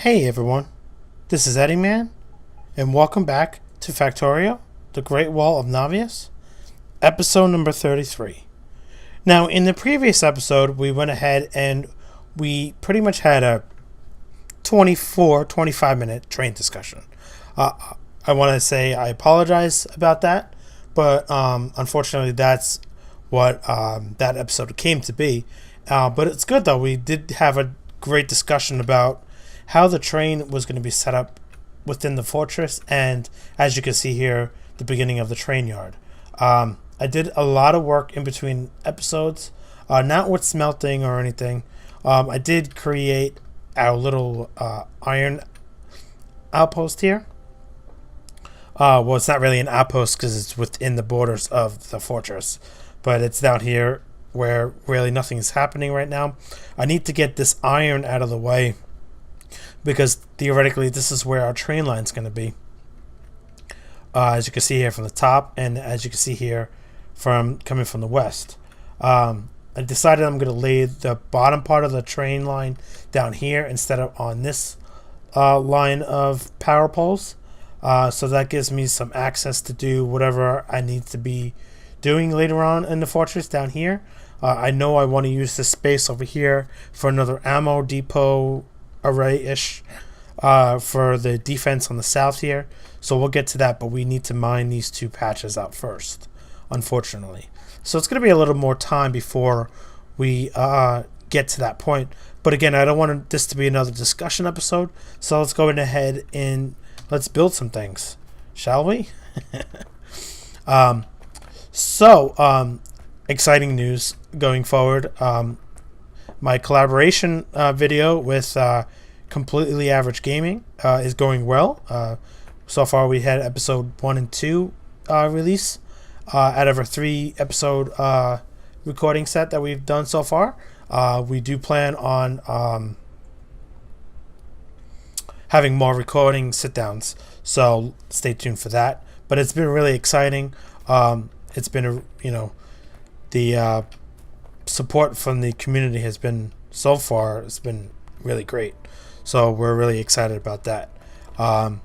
Hey everyone, this is EddieMan, and welcome back to Factorio, the Great Wall of Nauvis, episode number 33. Now, in the previous episode, we went ahead and we pretty much had a 25-minute train discussion. I want to say I apologize about that, but unfortunately that's what that episode came to be. But it's good though, we did have a great discussion about how the train was going to be set up within the fortress, and as you can see here, the beginning of the train yard. I did a lot of work in between episodes, not with smelting or anything. I did create our little iron outpost here. Well, it's not really an outpost because it's within the borders of the fortress, but it's down here where really nothing is happening right now. I need to get this iron out of the way, because theoretically this is where our train line is going to be. As you can see here from the top, and as you can see here from coming from the west. I decided I'm going to lay the bottom part of the train line down here instead of on this line of power poles. So that gives me some access to do whatever I need to be doing later on in the fortress down here. I know I want to use this space over here for another ammo depot array-ish for the defense on the south here, so we'll get to that, but we need to mine these two patches out first, unfortunately. So it's going to be a little more time before we get to that point, but again, I don't want this to be another discussion episode, so let's go ahead and let's build some things, shall we? Exciting news going forward. My collaboration video with Completely Average Gaming is going well. So far we had episode 1 and 2 release out of our 3 episode recording set that we've done so far. We do plan on having more recording sit downs, so stay tuned for that. But it's been really exciting. It's been the support from the community has been, so far, it's been really great. So we're really excited about that. And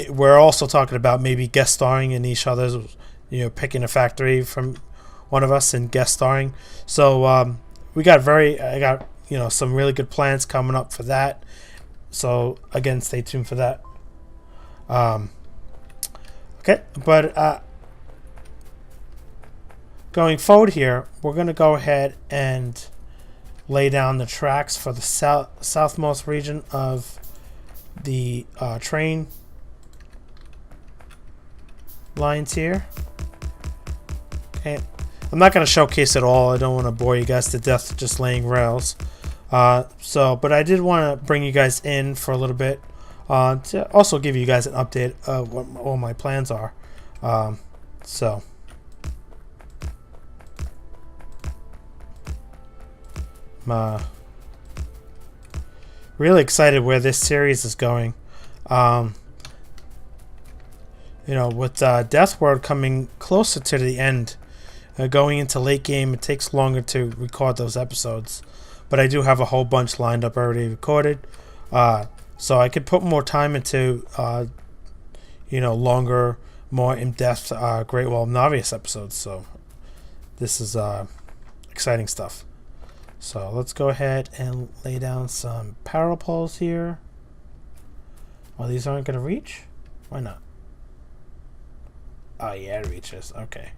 we're also talking about maybe guest starring in each other's, picking a factory from one of us and guest starring. So I got some really good plans coming up for that. So again, stay tuned for that. Okay, but going forward here, we're going to go ahead and lay down the tracks for the southmost region of the train lines here. Okay, I'm not going to showcase it all. I don't want to bore you guys to death just laying rails. But I did want to bring you guys in for a little bit to also give you guys an update of what all my plans are. I'm really excited where this series is going. With Death World coming closer to the end, going into late game, it takes longer to record those episodes. But I do have a whole bunch lined up already recorded, so I could put more time into longer, more in-depth Great Wall of Nauvis episodes. So this is exciting stuff. So let's go ahead and lay down some power poles here. Well, these aren't going to reach? Why not? Oh yeah, it reaches. Okay.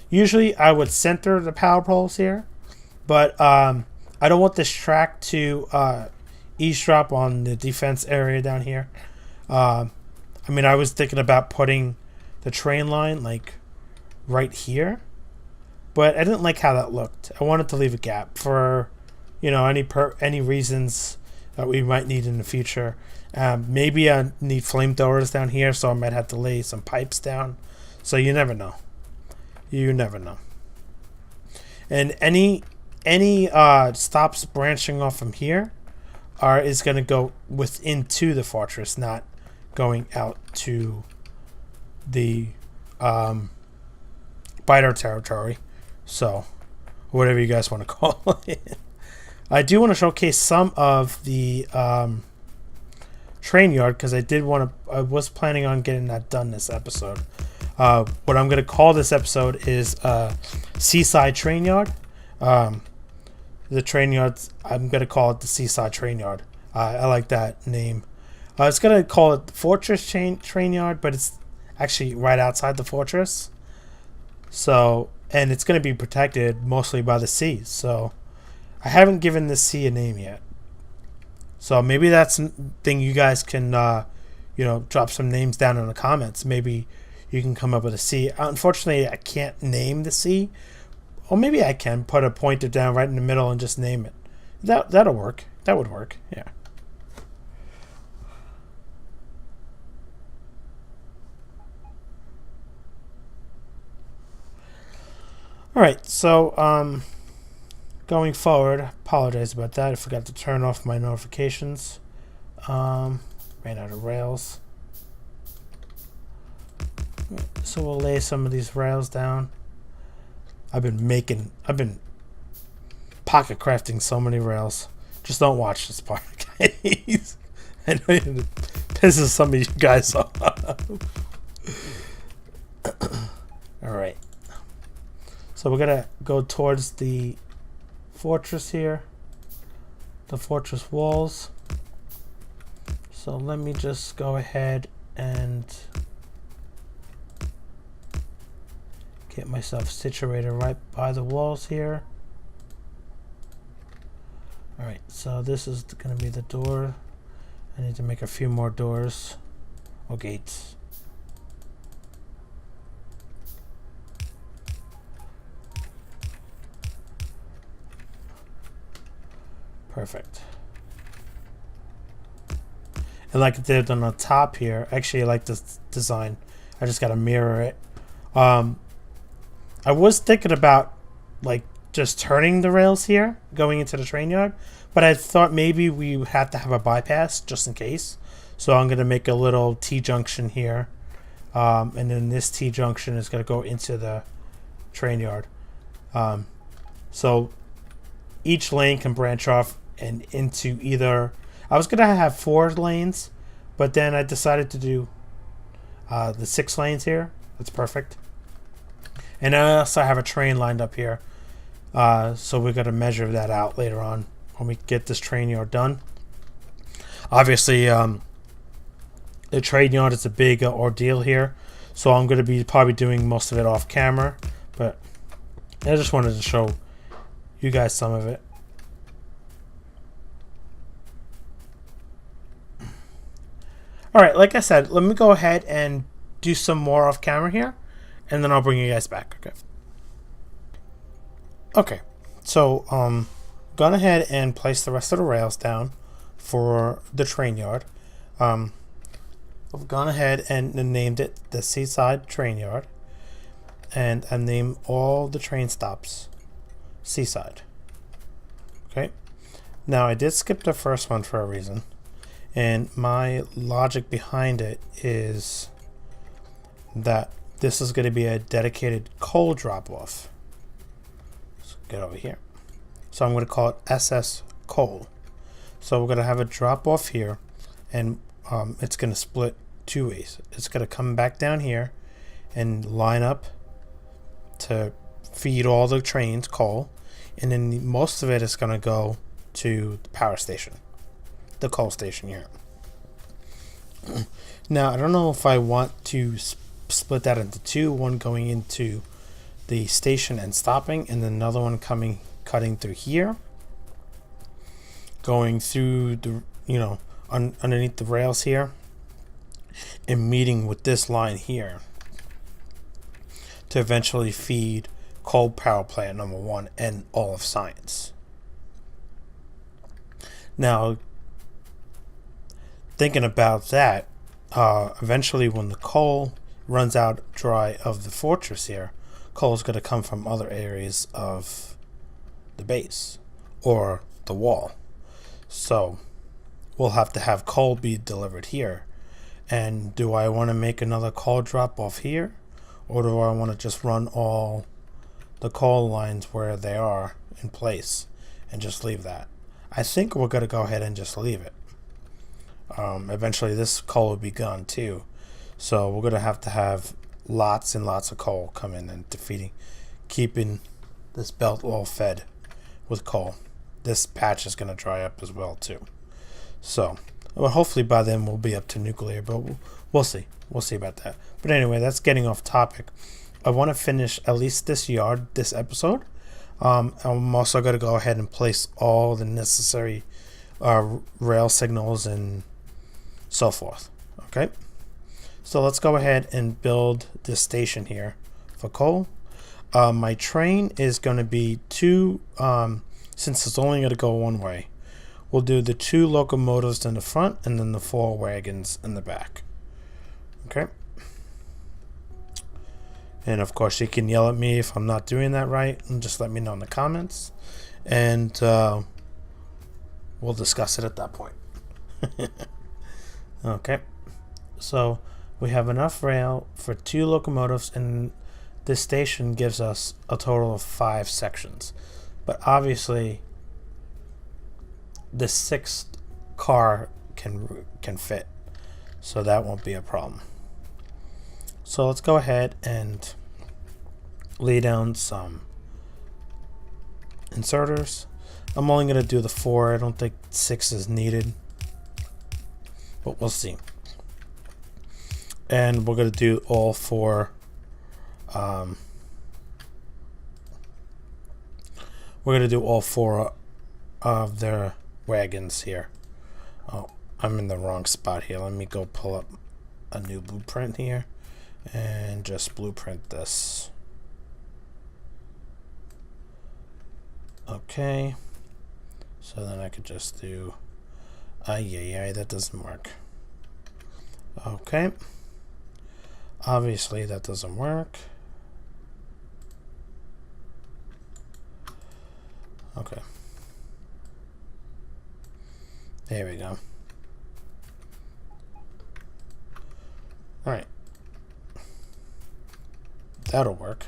Usually I would center the power poles here, but I don't want this track to eavesdrop on the defense area down here. I was thinking about putting the train line like right here, but I didn't like how that looked. I wanted to leave a gap for any reasons that we might need in the future. Maybe I need flamethrowers down here, so I might have to lay some pipes down. So you never know. You never know. And any stops branching off from here is going to go into the fortress, not going out to the biter territory. So whatever you guys want to call it. I do want to showcase some of the train yard because I was planning on getting that done this episode. What I'm going to call this episode is SeaSide Train Yard. The train yard, I'm going to call it the SeaSide Train Yard. I like that name. I was going to call it the Fortress Train Yard, but it's actually right outside the fortress. So, and it's going to be protected mostly by the sea. So, I haven't given the sea a name yet. So maybe that's a thing you guys can, drop some names down in the comments. Maybe you can come up with a sea. Unfortunately, I can't name the sea. Or maybe I can put a pointer down right in the middle and just name it. That'll work. That would work. Yeah. All right. So going forward, apologize about that. I forgot to turn off my notifications. Ran out of rails. So we'll lay some of these rails down. I've been pocket crafting so many rails. Just don't watch this part, guys. I know it pisses some of you guys off. Alright. So we're gonna go towards the fortress here. The fortress walls. So let me just go ahead and get myself situated right by the walls here. Alright, so this is going to be the door. I need to make a few more doors or gates. Perfect. And like I did on the top here, actually I like this design. I just got to mirror it. I was thinking about like just turning the rails here going into the train yard, but I thought maybe we would have to have a bypass just in case. So I'm going to make a little T-junction here, and then this T-junction is going to go into the train yard. So each lane can branch off and into either. I was going to have 4 lanes, but then I decided to do the 6 lanes here. That's perfect. And I also have a train lined up here. So we're going to measure that out later on when we get this train yard done. Obviously, the train yard is a big ordeal here. So I'm going to be probably doing most of it off camera. But I just wanted to show you guys some of it. Alright, like I said, let me go ahead and do some more off camera here. And then I'll bring you guys back. Okay, so gone ahead and placed the rest of the rails down for the train yard. I've gone ahead and named it the SeaSide Train Yard, and I named all the train stops SeaSide. Okay, now I did skip the first one for a reason, and my logic behind it is that this is going to be a dedicated coal drop-off. So get over here. So I'm going to call it SS Coal. So we're going to have a drop-off here, and it's going to split 2 ways. It's going to come back down here and line up to feed all the trains coal, and then most of it is going to go to the power station, the coal station here. Now, I don't know if I want to split that into 2, one going into the station and stopping, and then another one cutting through here, going through the underneath the rails here, and meeting with this line here to eventually feed coal power plant number 1 and all of science. Now, thinking about that, eventually when the coal runs out dry of the fortress here, coal is going to come from other areas of the base or the wall. So we'll have to have coal be delivered here. And do I want to make another coal drop off here, or do I want to just run all the coal lines where they are in place and just leave that? I think we're going to go ahead and just leave it. Eventually this coal will be gone too. So we're going to have lots and lots of coal come in and keeping this belt all fed with coal. This patch is going to dry up as well too. So, well, hopefully by then we'll be up to nuclear, but we'll see. We'll see about that. But anyway, that's getting off topic. I want to finish at least this yard this episode. I'm also going to go ahead and place all the necessary rail signals and so forth. Okay, so let's go ahead and build this station here for coal. My train is going to be two, since it's only going to go one way, we'll do the 2 locomotives in the front and then the 4 wagons in the back. Okay. And of course, you can yell at me if I'm not doing that right, and just let me know in the comments, and we'll discuss it at that point. Okay, so we have enough rail for 2 locomotives, and this station gives us a total of 5 sections. But obviously, the 6th car can fit, so that won't be a problem. So let's go ahead and lay down some inserters. I'm only going to do the 4. I don't think 6 is needed, but we'll see. And we're going to do all 4. We're going to do all 4 of their wagons here. Oh, I'm in the wrong spot here. Let me go pull up a new blueprint here and just blueprint this. Okay, so then I could just do that doesn't work. Okay, obviously that doesn't work. Okay, there we go. All right, that'll work.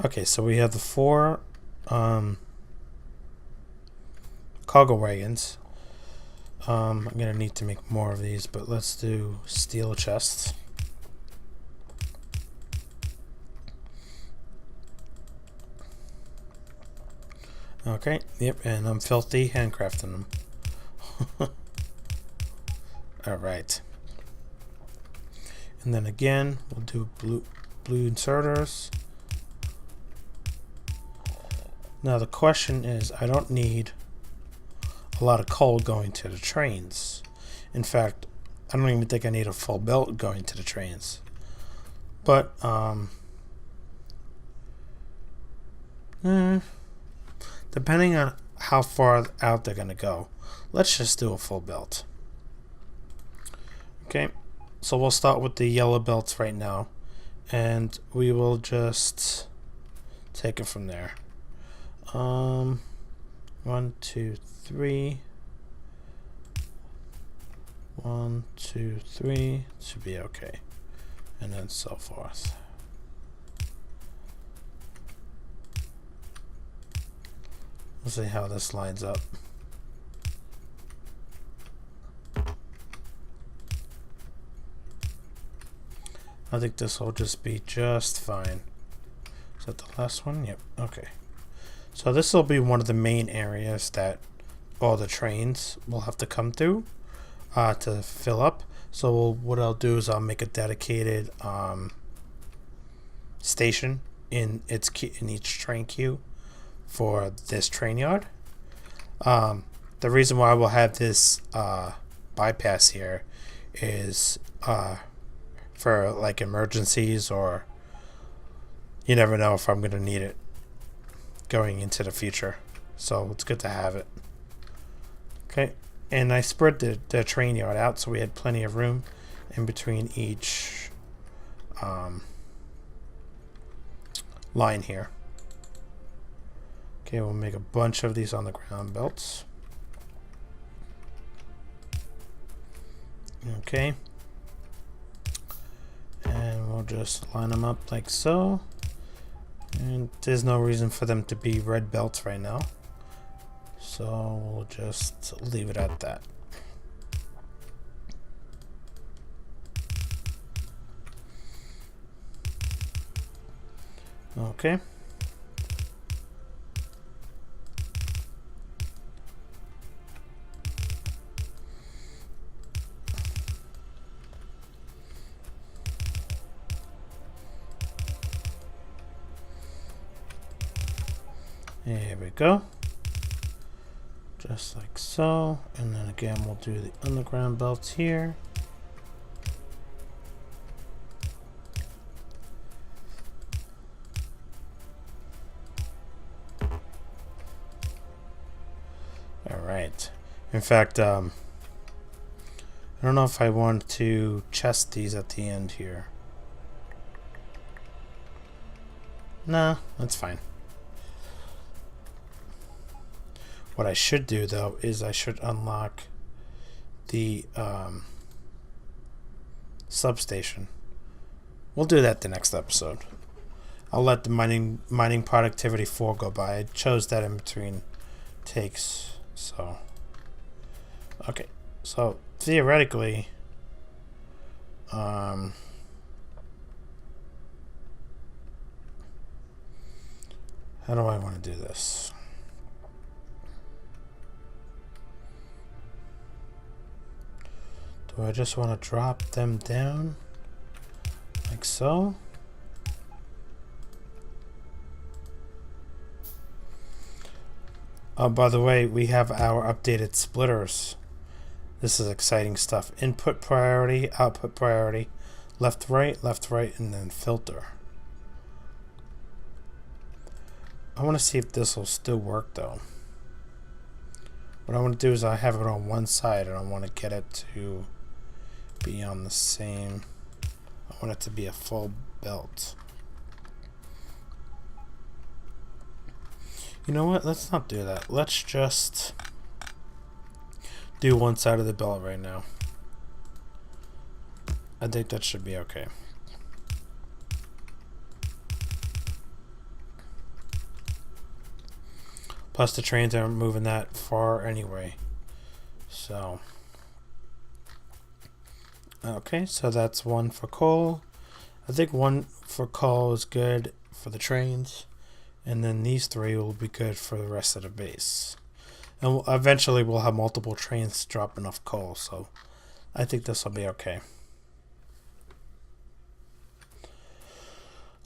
Okay, so we have the 4 cargo wagons. I'm gonna need to make more of these, but let's do steel chests. Okay, yep, and I'm filthy handcrafting them. Alright. And then again, we'll do blue inserters. Now the question is, I don't need a lot of coal going to the trains. In fact, I don't even think I need a full belt going to the trains. But, depending on how far out they're going to go, let's just do a full belt. Okay, so we'll start with the yellow belts right now, and we will just take it from there. 1, 2, 3. 1, 2, 3 should be okay, and then so forth. We'll see how this lines up. I think this will just be just fine. Is that the last one? Yep. Okay. So this will be one of the main areas that all the trains will have to come through to fill up. So what I'll do is I'll make a dedicated station in each train queue for this train yard. The reason why we'll have this bypass here is for like emergencies, or you never know if I'm going to need it going into the future. So it's good to have it. Okay, and I spread the train yard out so we had plenty of room in between each line here. Okay, we'll make a bunch of these on the ground belts. Okay, and we'll just line them up like so, And there's no reason for them to be red belts right now. So we'll just leave it at that. Okay. There we go. Just like so. And then again, we'll do the underground belts here. Alright. In fact, I don't know if I want to chest these at the end here. Nah, that's fine. What I should do though is I should unlock the substation. We'll do that the next episode. I'll let the mining productivity 4 go by. I chose that in between takes. So okay. So theoretically how do I want to do this? Do I just want to drop them down like so? Oh, by the way, we have our updated splitters. This is exciting stuff. Input priority, output priority, left, right, and then filter. I want to see if this will still work though. What I want to do is I have it on one side and I want to get it to be on the same. I want it to be a full belt. You know what? Let's not do that. Let's just do one side of the belt right now. I think that should be okay. Plus the trains aren't moving that far anyway. So okay, so that's one for coal. I think one for coal is good for the trains. And then these 3 will be good for the rest of the base. And eventually we'll have multiple trains dropping off coal. So I think this will be okay.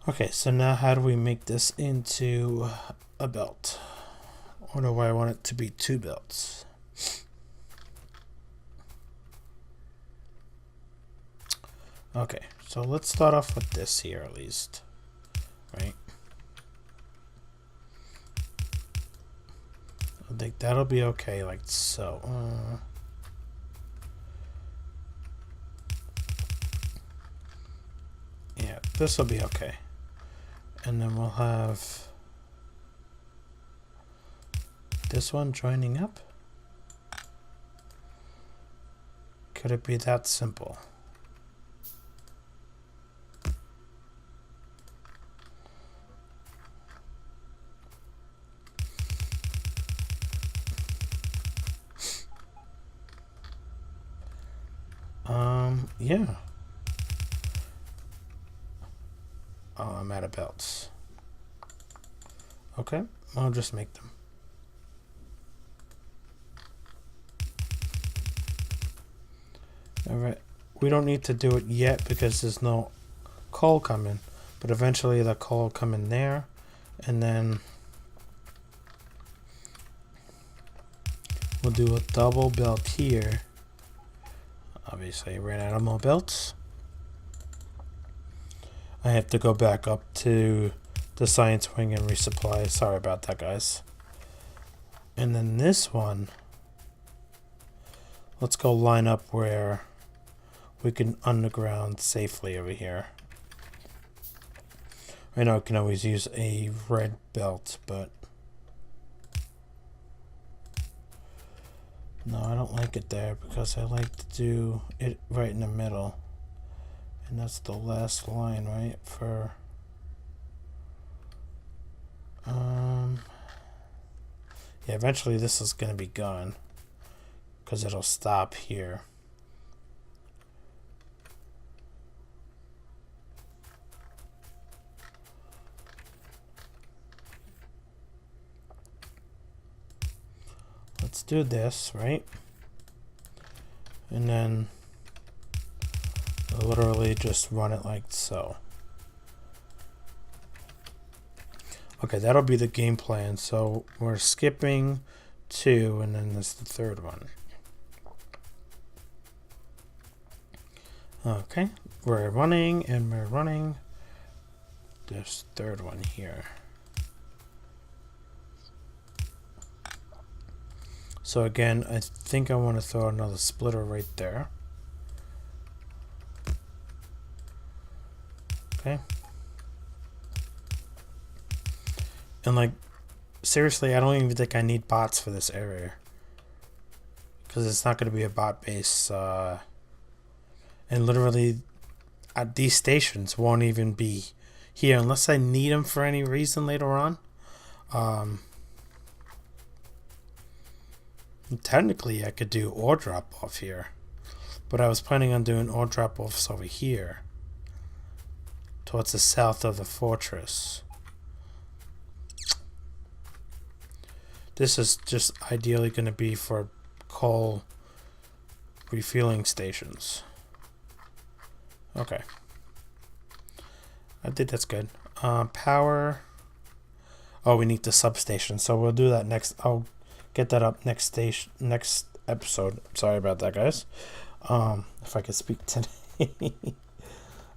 Okay, so now how do we make this into a belt? Or do I want it to be 2 belts? Okay, so let's start off with this here at least, right? I think that'll be okay, like so. Yeah, this will be okay. And then we'll have this one joining up. Could it be that simple? Yeah. Oh, I'm out of belts. Okay, I'll just make them. Alright, we don't need to do it yet because there's no coal coming, but eventually the coal will come in there, and then we'll do a double belt here. Obviously, I ran out of more belts. I have to go back up to the science wing and resupply. Sorry about that, guys. And then this one, let's go line up where we can underground safely over here. I know I can always use a red belt, but no, I don't like it there because I like to do it right in the middle. And that's the last line, right? For Yeah, eventually this is going to be gone because it'll stop here. Let's do this, right? And then literally just run it like so. Okay, that'll be the game plan. So we're skipping 2, and then there's the third one. Okay, we're running and we're running this third one here. So again, I think I want to throw another splitter right there. Okay. And like, seriously, I don't even think I need bots for this area. Because it's not going to be a bot base. And literally, these stations won't even be here unless I need them for any reason later on. Technically, I could do ore drop off here. But I was planning on doing ore drop offs over here. Towards the south of the fortress. This is just ideally going to be for coal refueling stations. Okay. I think that's good. Power. Oh, we need the substation. So we'll do that next. I'll get that up next episode. Sorry about that, guys. If I could speak today.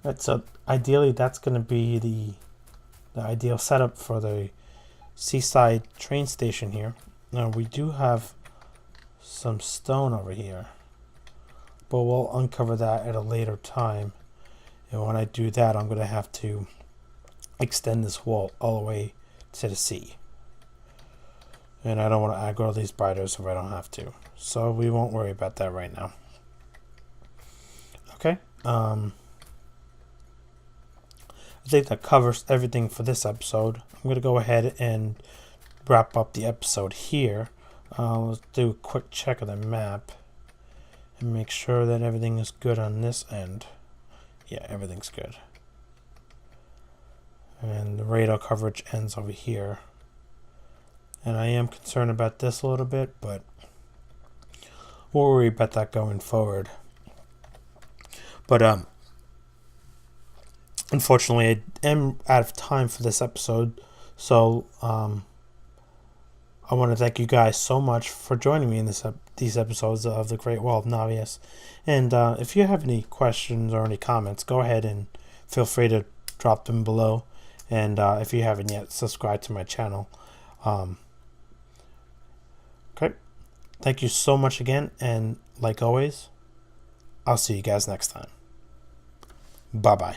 Right, so ideally that's going to be the ideal setup for the SeaSide train station here. Now we do have some stone over here, but we'll uncover that at a later time. And when I do that, I'm going to have to extend this wall all the way to the sea. And I don't want to aggro these biters if I don't have to. So we won't worry about that right now. Okay. I think that covers everything for this episode. I'm going to go ahead and wrap up the episode here. Let's do a quick check of the map and make sure that everything is good on this end. Yeah, everything's good. And the radar coverage ends over here. And I am concerned about this a little bit, but we'll worry about that going forward. But unfortunately, I am out of time for this episode, so I want to thank you guys so much for joining me in these episodes of The Great Wall of Nauvis. And if you have any questions or any comments, go ahead and feel free to drop them below. And if you haven't yet, subscribe to my channel. Okay, thank you so much again, and like always, I'll see you guys next time. Bye-bye.